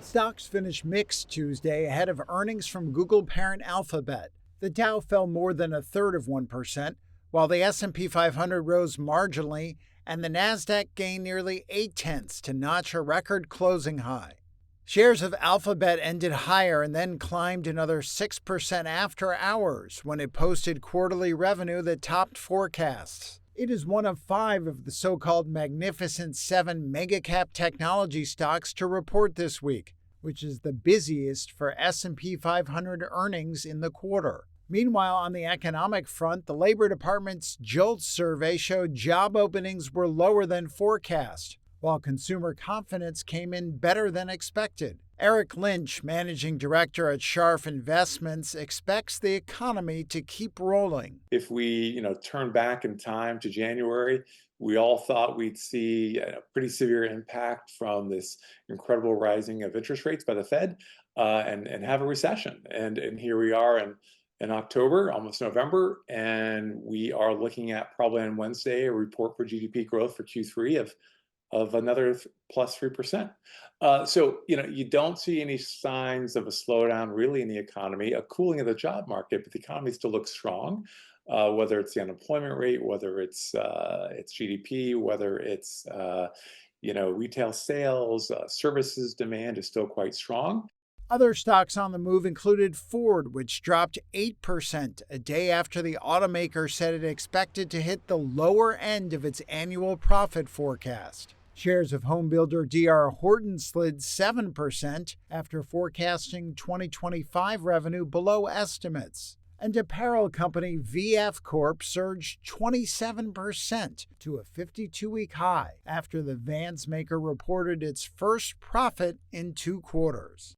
Stocks finished mixed Tuesday ahead of earnings from Google parent Alphabet. The Dow fell more than a third of 1%, while the S&P 500 rose marginally and the Nasdaq gained nearly 0.8 to notch a record closing high. Shares of Alphabet ended higher and then climbed another 6% after hours when it posted quarterly revenue that topped forecasts. It is one of 5 of the so-called Magnificent 7 mega-cap technology stocks to report this week, which is the busiest for S&P 500 earnings in the quarter. Meanwhile, on the economic front, the Labor Department's JOLTS survey showed job openings were lower than forecast, while consumer confidence came in better than expected. Eric Lynch, managing director at Scharf Investments, expects the economy to keep rolling. If we, turn back in time to January, we all thought we'd see a pretty severe impact from this incredible rising of interest rates by the Fed and have a recession. And here we are in October, almost November, and we are looking at probably on Wednesday a report for GDP growth for Q3 of another plus 3%. So, you don't see any signs of a slowdown really in the economy, a cooling of the job market, but the economy still looks strong, whether it's the unemployment rate, whether it's GDP, whether it's, retail sales, services demand is still quite strong. Other stocks on the move included Ford, which dropped 8% a day after the automaker said it expected to hit the lower end of its annual profit forecast. Shares of homebuilder D.R. Horton slid 7% after forecasting 2025 revenue below estimates. And apparel company VF Corp surged 27% to a 52-week high after the Vans maker reported its first profit in 2 quarters.